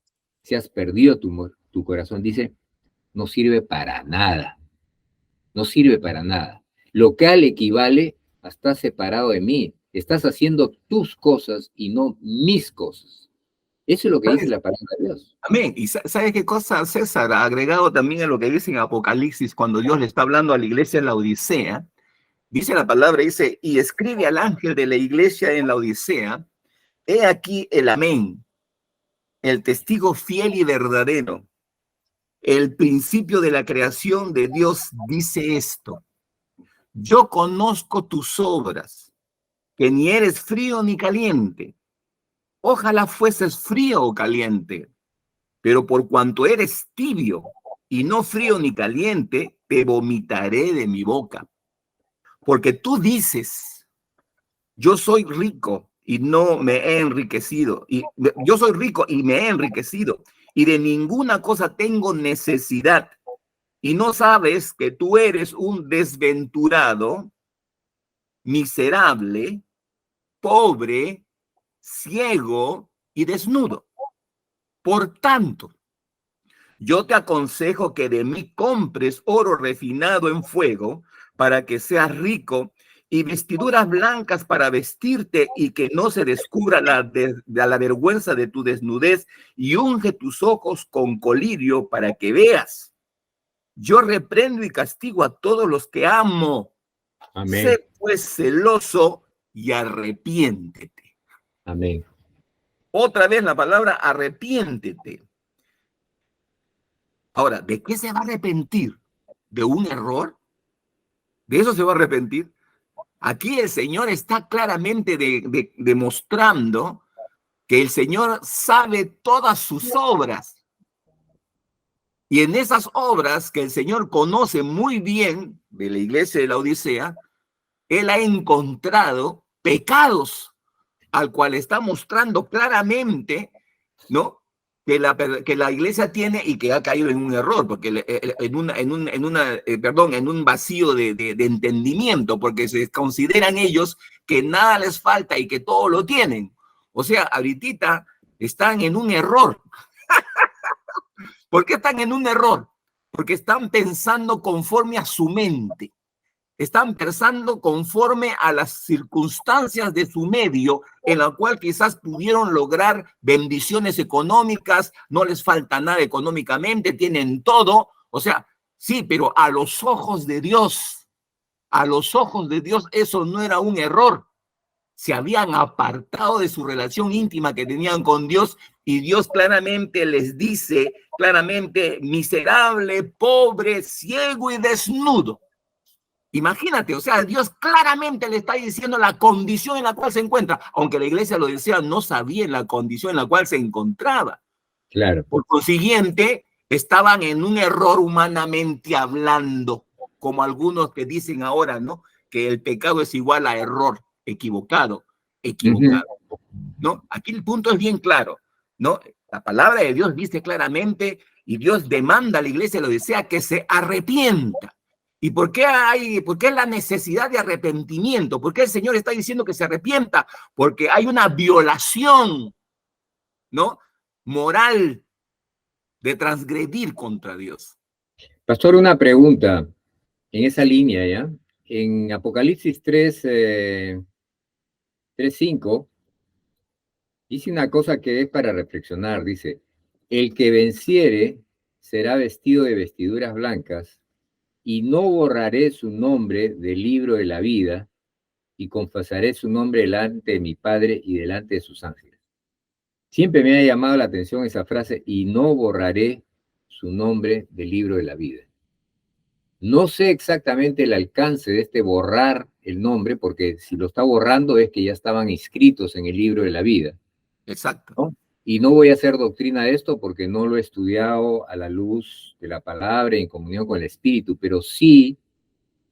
si has perdido tu corazón, dice, no sirve para nada, no sirve para nada. Local equivale a estar separado de mí, estás haciendo tus cosas y no mis cosas. Eso es lo que dice la palabra de Dios. Amén. ¿Y sabes qué cosa, César? Agregado también a lo que dice en Apocalipsis, cuando Dios le está hablando a la iglesia en la Odisea, dice la palabra, dice, y escribe al ángel de la iglesia en la Odisea, he aquí el amén, el testigo fiel y verdadero, el principio de la creación de Dios dice esto, yo conozco tus obras, que ni eres frío ni caliente, ojalá fueses frío o caliente, pero por cuanto eres tibio y no frío ni caliente, te vomitaré de mi boca. Porque tú dices, yo soy rico y no me he enriquecido. Y yo soy rico y me he enriquecido. Y de ninguna cosa tengo necesidad. Y no sabes que tú eres un desventurado, miserable, pobre, ciego y desnudo. Por tanto, yo te aconsejo que de mí compres oro refinado en fuego para que seas rico y vestiduras blancas para vestirte y que no se descubra la vergüenza de tu desnudez y unge tus ojos con colirio para que veas. Yo reprendo y castigo a todos los que amo. Amén. Sé pues celoso y arrepiéntete. Amén. Otra vez la palabra arrepiéntete. Ahora, ¿de qué se va a arrepentir? ¿De un error? ¿De eso se va a arrepentir? Aquí el Señor está claramente demostrando que el Señor sabe todas sus obras. Y en esas obras que el Señor conoce muy bien de la iglesia de la Odisea, Él ha encontrado pecados al cual está mostrando claramente, ¿no? Que la iglesia tiene y que ha caído en un error, porque en un vacío de entendimiento, porque se consideran ellos que nada les falta y que todo lo tienen. O sea, ahorita están en un error. ¿Por qué están en un error? Porque están pensando conforme a su mente. Están pensando conforme a las circunstancias de su medio, en la cual quizás pudieron lograr bendiciones económicas, no les falta nada económicamente, tienen todo. O sea, sí, pero a los ojos de Dios, eso no era un error. Se habían apartado de su relación íntima que tenían con Dios y Dios claramente les dice, claramente, miserable, pobre, ciego y desnudo. Imagínate, o sea, Dios claramente le está diciendo la condición en la cual se encuentra, aunque la iglesia lo decía, no sabía en la condición en la cual se encontraba. Claro. Por consiguiente, estaban en un error humanamente hablando, como algunos que dicen ahora, ¿no? Que el pecado es igual a error, equivocado, ¿no? Aquí el punto es bien claro, ¿no? La palabra de Dios dice claramente y Dios demanda a la iglesia, lo desea, que se arrepienta. ¿Y por qué la necesidad de arrepentimiento? ¿Por qué el Señor está diciendo que se arrepienta? Porque hay una violación, ¿no? Moral de transgredir contra Dios. Pastor, una pregunta en esa línea, ¿ya? En Apocalipsis 3:5, dice una cosa que es para reflexionar. Dice, el que venciere será vestido de vestiduras blancas y no borraré su nombre del libro de la vida y confesaré su nombre delante de mi Padre y delante de sus ángeles. Siempre me ha llamado la atención esa frase, y no borraré su nombre del libro de la vida. No sé exactamente el alcance de este borrar el nombre, porque si lo está borrando es que ya estaban inscritos en el libro de la vida. Exacto. ¿No? Y no voy a hacer doctrina de esto porque no lo he estudiado a la luz de la palabra en comunión con el Espíritu, pero sí,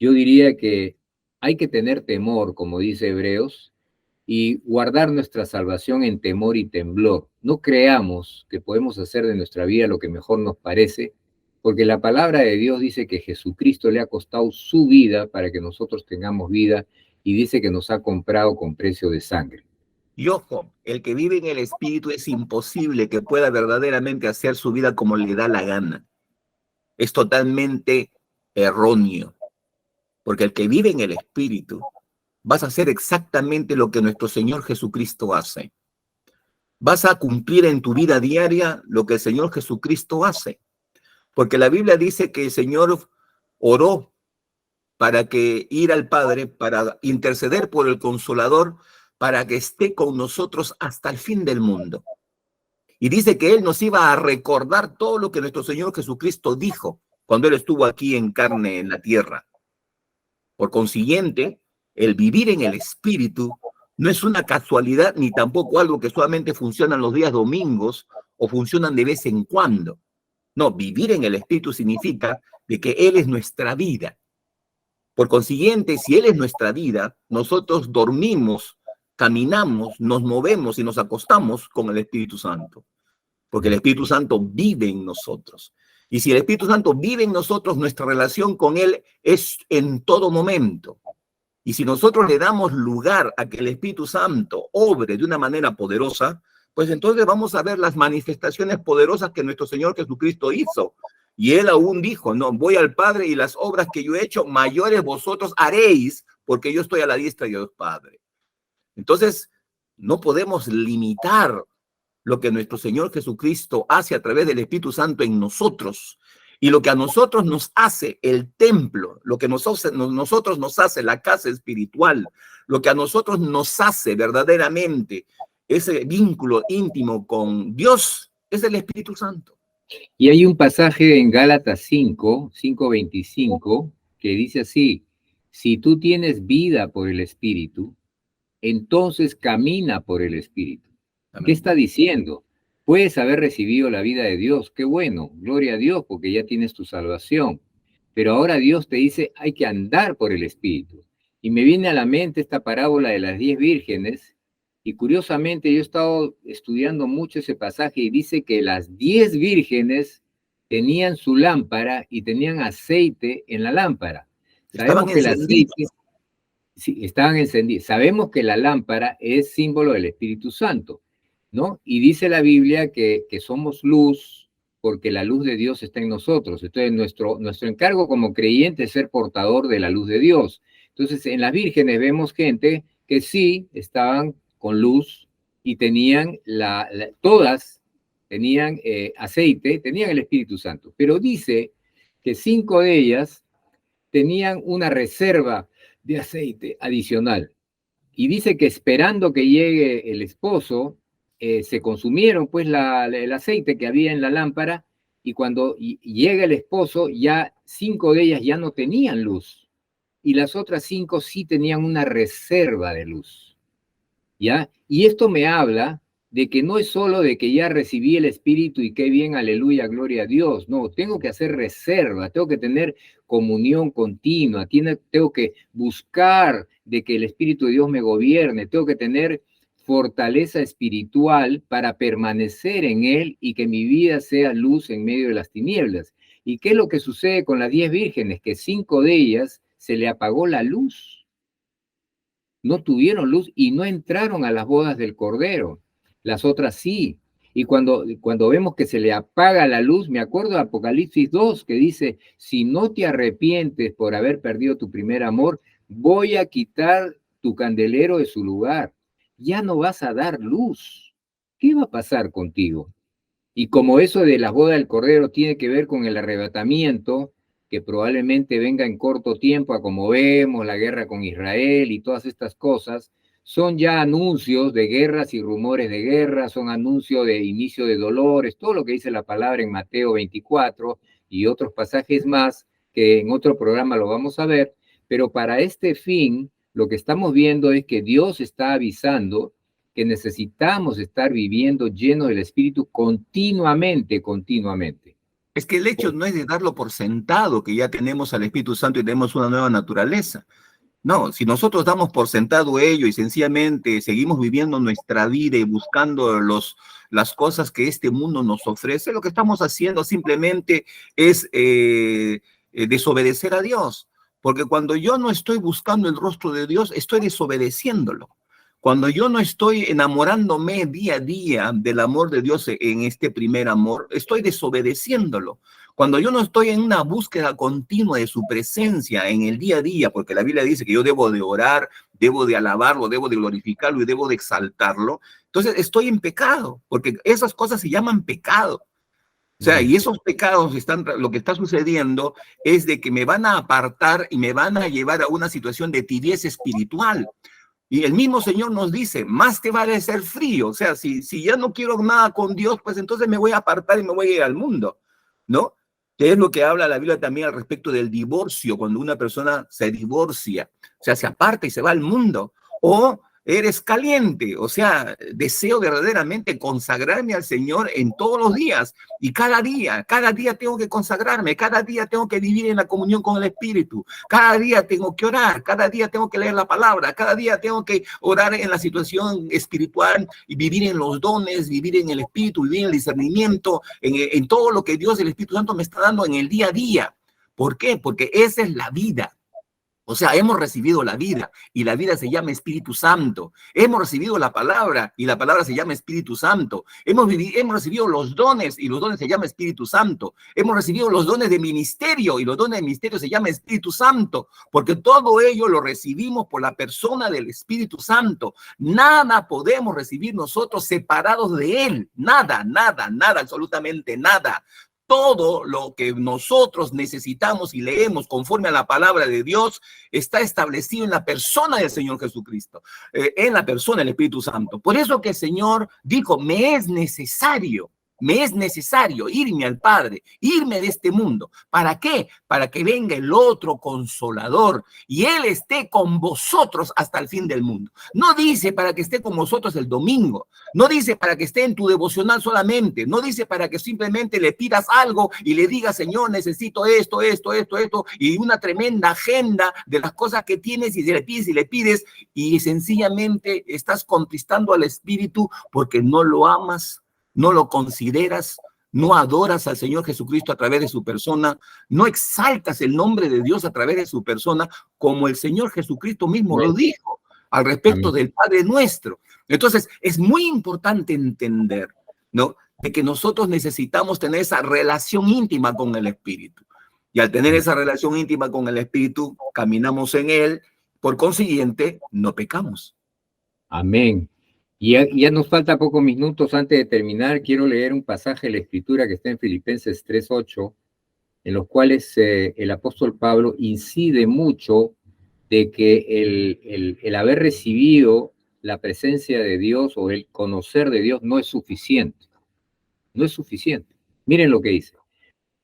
yo diría que hay que tener temor, como dice Hebreos, y guardar nuestra salvación en temor y temblor. No creamos que podemos hacer de nuestra vida lo que mejor nos parece, porque la palabra de Dios dice que Jesucristo le ha costado su vida para que nosotros tengamos vida y dice que nos ha comprado con precio de sangre. Y ojo, el que vive en el Espíritu es imposible que pueda verdaderamente hacer su vida como le da la gana. Es totalmente erróneo, porque el que vive en el Espíritu vas a hacer exactamente lo que nuestro Señor Jesucristo hace. Vas a cumplir en tu vida diaria lo que el Señor Jesucristo hace. Porque la Biblia dice que el Señor oró para que ir al Padre, para interceder por el Consolador, para que esté con nosotros hasta el fin del mundo. Y dice que Él nos iba a recordar todo lo que nuestro Señor Jesucristo dijo cuando Él estuvo aquí en carne en la tierra. Por consiguiente, el vivir en el Espíritu no es una casualidad ni tampoco algo que solamente funcionan los días domingos o funcionan de vez en cuando. No, vivir en el Espíritu significa de que Él es nuestra vida. Por consiguiente, si Él es nuestra vida, nosotros dormimos, caminamos, nos movemos y nos acostamos con el Espíritu Santo. Porque el Espíritu Santo vive en nosotros. Y si el Espíritu Santo vive en nosotros, nuestra relación con Él es en todo momento. Y si nosotros le damos lugar a que el Espíritu Santo obre de una manera poderosa, pues entonces vamos a ver las manifestaciones poderosas que nuestro Señor Jesucristo hizo. Y Él aún dijo, no, voy al Padre y las obras que yo he hecho, mayores vosotros haréis, porque yo estoy a la diestra de Dios Padre. Entonces, no podemos limitar lo que nuestro Señor Jesucristo hace a través del Espíritu Santo en nosotros. Y lo que a nosotros nos hace el templo, lo que nosotros nos hace la casa espiritual, lo que a nosotros nos hace verdaderamente ese vínculo íntimo con Dios, es el Espíritu Santo. Y hay un pasaje en Gálatas 5:25, que dice así: si tú tienes vida por el Espíritu, entonces camina por el Espíritu. Amén. ¿Qué está diciendo? Puedes haber recibido la vida de Dios, qué bueno, gloria a Dios, porque ya tienes tu salvación. Pero ahora Dios te dice, hay que andar por el Espíritu. Y me viene a la mente esta parábola de las 10 vírgenes, y curiosamente yo he estado estudiando mucho ese pasaje y dice que las 10 vírgenes tenían su lámpara y tenían aceite en la lámpara. Sabemos que el aceite, sí, estaban encendidas. Sabemos que la lámpara es símbolo del Espíritu Santo, ¿no? Y dice la Biblia que somos luz porque la luz de Dios está en nosotros. Entonces, nuestro encargo como creyente es ser portador de la luz de Dios. Entonces, en las vírgenes vemos gente que sí estaban con luz y tenían, todas tenían aceite, tenían el Espíritu Santo. Pero dice que 5 de ellas tenían una reserva de aceite adicional. Y dice que esperando que llegue el esposo, se consumieron pues el aceite que había en la lámpara, y cuando llega el esposo, ya 5 de ellas ya no tenían luz, y las otras 5 sí tenían una reserva de luz, ¿ya? Y esto me habla de que no es solo de que ya recibí el Espíritu y qué bien, aleluya, gloria a Dios. No, tengo que hacer reserva, tengo que tener comunión continua, tengo que buscar de que el Espíritu de Dios me gobierne, tengo que tener fortaleza espiritual para permanecer en Él y que mi vida sea luz en medio de las tinieblas. ¿Y qué es lo que sucede con las 10 vírgenes? Que 5 de ellas se le apagó la luz. No tuvieron luz y no entraron a las bodas del Cordero. Las otras sí. Y cuando vemos que se le apaga la luz, me acuerdo de Apocalipsis 2, que dice, si no te arrepientes por haber perdido tu primer amor, voy a quitar tu candelero de su lugar. Ya no vas a dar luz. ¿Qué va a pasar contigo? Y como eso de las bodas del Cordero tiene que ver con el arrebatamiento, que probablemente venga en corto tiempo, a como vemos, la guerra con Israel y todas estas cosas, son ya anuncios de guerras y rumores de guerra, son anuncios de inicio de dolores, todo lo que dice la palabra en Mateo 24 y otros pasajes más, que en otro programa lo vamos a ver, pero para este fin, lo que estamos viendo es que Dios está avisando que necesitamos estar viviendo llenos del Espíritu continuamente, continuamente. Es que el hecho no es de darlo por sentado, que ya tenemos al Espíritu Santo y tenemos una nueva naturaleza. No, si nosotros damos por sentado ello y sencillamente seguimos viviendo nuestra vida y buscando las cosas que este mundo nos ofrece, lo que estamos haciendo simplemente es desobedecer a Dios. Porque cuando yo no estoy buscando el rostro de Dios, estoy desobedeciéndolo. Cuando yo no estoy enamorándome día a día del amor de Dios en este primer amor, estoy desobedeciéndolo. Cuando yo no estoy en una búsqueda continua de su presencia en el día a día, porque la Biblia dice que yo debo de orar, debo de alabarlo, debo de glorificarlo y debo de exaltarlo, entonces estoy en pecado, porque esas cosas se llaman pecado. O sea, y esos pecados lo que está sucediendo es de que me van a apartar y me van a llevar a una situación de tibieza espiritual. Y el mismo Señor nos dice, más te vale ser frío. O sea, si ya no quiero nada con Dios, pues entonces me voy a apartar y me voy a ir al mundo, ¿no? Que es lo que habla la Biblia también al respecto del divorcio, cuando una persona se divorcia, o sea, se aparta y se va al mundo. O eres caliente, o sea, deseo verdaderamente consagrarme al Señor en todos los días. Y cada día tengo que consagrarme, cada día tengo que vivir en la comunión con el Espíritu, cada día tengo que orar, cada día tengo que leer la palabra, cada día tengo que orar en la situación espiritual y vivir en los dones, vivir en el Espíritu, vivir en el discernimiento, en todo lo que Dios, el Espíritu Santo me está dando en el día a día. ¿Por qué? Porque esa es la vida. O sea, hemos recibido la vida y la vida se llama Espíritu Santo. Hemos recibido la palabra y la palabra se llama Espíritu Santo. Hemos recibido los dones y los dones se llama Espíritu Santo. Hemos recibido los dones de ministerio y los dones de ministerio se llama Espíritu Santo, porque todo ello lo recibimos por la persona del Espíritu Santo. Nada podemos recibir nosotros separados de Él. Nada, nada, nada, absolutamente nada. Todo lo que nosotros necesitamos y leemos conforme a la palabra de Dios está establecido en la persona del Señor Jesucristo, en la persona del Espíritu Santo. Por eso que el Señor dijo, me es necesario irme al Padre, irme de este mundo. ¿Para qué? Para que venga el otro consolador y Él esté con vosotros hasta el fin del mundo. No dice para que esté con vosotros el domingo, no dice para que esté en tu devocional solamente, no dice para que simplemente le pidas algo y le digas, Señor, necesito esto, y una tremenda agenda de las cosas que tienes y le pides y sencillamente estás contristando al Espíritu porque no lo amas, no lo consideras, no adoras al Señor Jesucristo a través de su persona, no exaltas el nombre de Dios a través de su persona, como el Señor Jesucristo mismo lo dijo al respecto del Padre nuestro. Entonces, es muy importante entender, ¿no?, de que nosotros necesitamos tener esa relación íntima con el Espíritu. Y al tener esa relación íntima con el Espíritu, caminamos en Él, por consiguiente, no pecamos. Amén. Y ya nos falta pocos minutos antes de terminar. Quiero leer un pasaje de la Escritura que está en Filipenses 3:8, en los cuales el apóstol Pablo incide mucho de que el haber recibido la presencia de Dios o el conocer de Dios no es suficiente. No es suficiente. Miren lo que dice.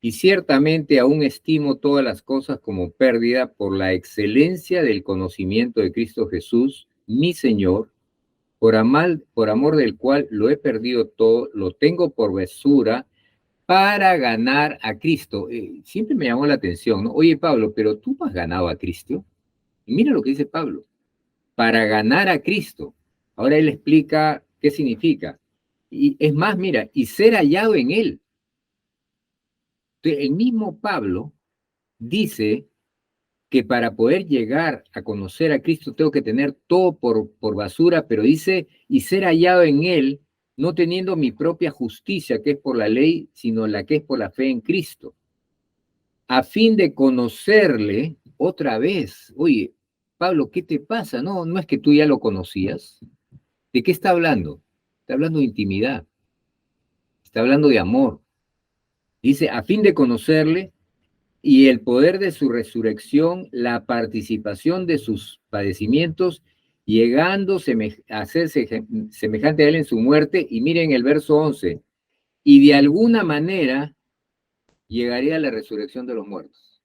Y ciertamente aún estimo todas las cosas como pérdida por la excelencia del conocimiento de Cristo Jesús, mi Señor, por amor del cual lo he perdido todo, lo tengo por basura para ganar a Cristo. Siempre me llamó la atención, ¿no? Oye, Pablo, pero tú no has ganado a Cristo. Y mira lo que dice Pablo, para ganar a Cristo. Ahora él explica qué significa. Y es más, mira, y ser hallado en él. Entonces, el mismo Pablo dice que para poder llegar a conocer a Cristo tengo que tener todo por basura, pero dice, y ser hallado en Él, no teniendo mi propia justicia, que es por la ley, sino la que es por la fe en Cristo, a fin de conocerle otra vez. Oye, Pablo, ¿qué te pasa? No, no es que tú ya lo conocías. ¿De qué está hablando? Está hablando de intimidad, está hablando de amor. Dice, a fin de conocerle y el poder de su resurrección, la participación de sus padecimientos, llegando a ser semejante a él en su muerte. Y miren el verso 11, y de alguna manera llegaría a la resurrección de los muertos.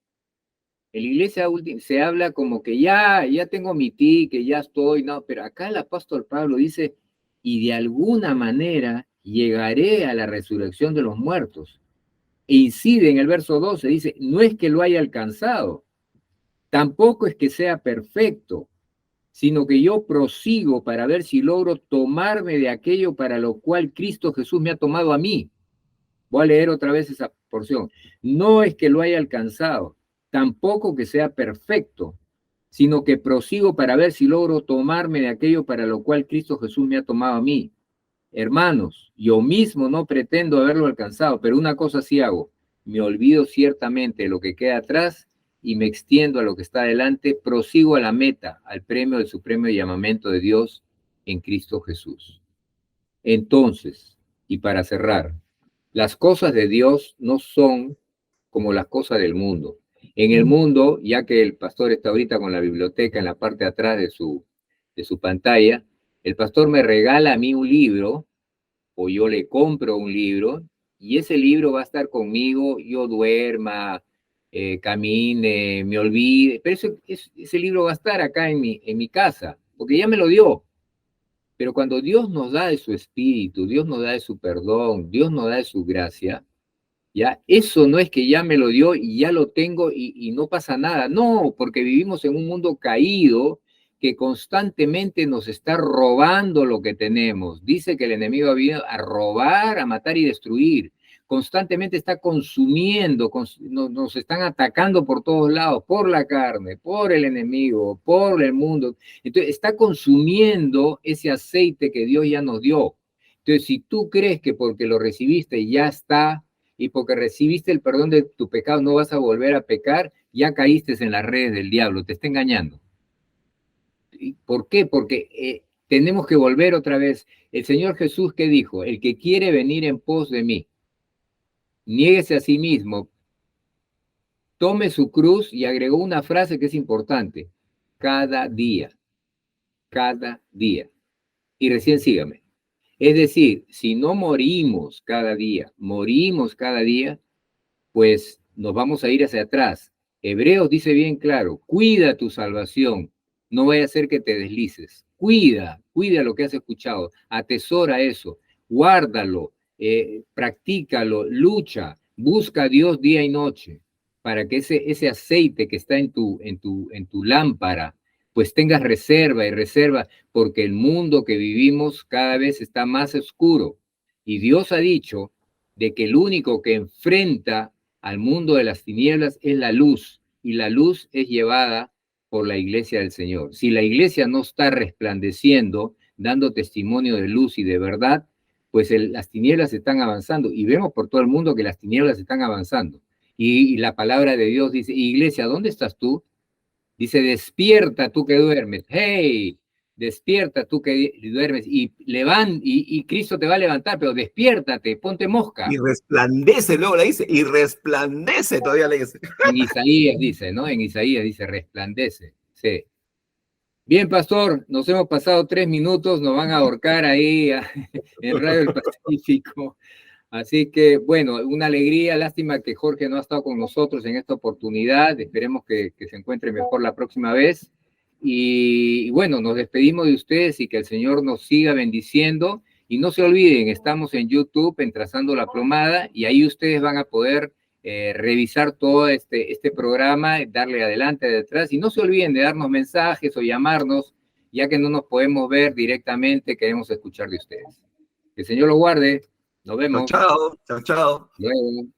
En la iglesia se habla como que ya tengo mi ti, que ya estoy, no, pero acá el apóstol Pablo dice, y de alguna manera llegaré a la resurrección de los muertos. E incide en el verso 12, dice, no es que lo haya alcanzado, tampoco es que sea perfecto, sino que yo prosigo para ver si logro tomarme de aquello para lo cual Cristo Jesús me ha tomado a mí. Voy a leer otra vez esa porción. No es que lo haya alcanzado, tampoco que sea perfecto, sino que prosigo para ver si logro tomarme de aquello para lo cual Cristo Jesús me ha tomado a mí. Hermanos, yo mismo no pretendo haberlo alcanzado, pero una cosa sí hago, me olvido ciertamente de lo que queda atrás y me extiendo a lo que está adelante, prosigo a la meta, al premio del supremo llamamiento de Dios en Cristo Jesús. Entonces, y para cerrar, las cosas de Dios no son como las cosas del mundo. En el mundo, ya que el pastor está ahorita con la biblioteca en la parte de atrás de su pantalla, el pastor me regala a mí un libro, o yo le compro un libro, y ese libro va a estar conmigo, yo duerma, camine, me olvide, pero ese libro va a estar acá en mi casa, porque ya me lo dio. Pero cuando Dios nos da de su espíritu, Dios nos da de su perdón, Dios nos da de su gracia, ya, eso no es que ya me lo dio y ya lo tengo y no pasa nada. No, porque vivimos en un mundo caído que constantemente nos está robando lo que tenemos. Dice que el enemigo ha venido a robar, a matar y destruir. Constantemente está consumiendo, nos están atacando por todos lados, por la carne, por el enemigo, por el mundo. Entonces está consumiendo ese aceite que Dios ya nos dio. Entonces, si tú crees que porque lo recibiste ya está, y porque recibiste el perdón de tu pecado no vas a volver a pecar, ya caíste en las redes del diablo, te está engañando. ¿Por qué? Porque tenemos que volver otra vez. El Señor Jesús, ¿qué dijo? El que quiere venir en pos de mí, niéguese a sí mismo, tome su cruz, y agregó una frase que es importante: cada día, cada día. Y recién sígame. Es decir, si no morimos cada día, pues nos vamos a ir hacia atrás. Hebreos dice bien claro, cuida tu salvación, no vaya a ser que te deslices. Cuida lo que has escuchado, atesora eso, guárdalo, practícalo, lucha, busca a Dios día y noche, para que ese aceite que está en tu lámpara, pues tengas reserva y reserva, porque el mundo que vivimos cada vez está más oscuro. Y Dios ha dicho de que el único que enfrenta al mundo de las tinieblas es la luz, y la luz es llevada por la iglesia del Señor. Si la iglesia no está resplandeciendo, dando testimonio de luz y de verdad, pues las tinieblas están avanzando, y vemos por todo el mundo que las tinieblas están avanzando. Y la palabra de Dios dice, iglesia, ¿dónde estás tú? Dice, despierta tú que duermes. ¡Hey! Despierta tú que duermes y Cristo te va a levantar, pero despiértate, ponte mosca. Y resplandece, luego le dice, y resplandece, todavía le dice. En Isaías dice, ¿no? En Isaías dice, resplandece. Sí. Bien, pastor, nos hemos pasado 3 minutos, nos van a ahorcar ahí en Radio del Pacífico. Así que, bueno, una alegría, lástima que Jorge no ha estado con nosotros en esta oportunidad, esperemos que se encuentre mejor la próxima vez. Y bueno, nos despedimos de ustedes y que el Señor nos siga bendiciendo. Y no se olviden, estamos en YouTube en Trazando la Plomada, y ahí ustedes van a poder revisar todo este programa, darle adelante, detrás, y no se olviden de darnos mensajes o llamarnos, ya que no nos podemos ver directamente, queremos escuchar de ustedes. Que el Señor los guarde. Nos vemos. Chao, chao, chao. Luego.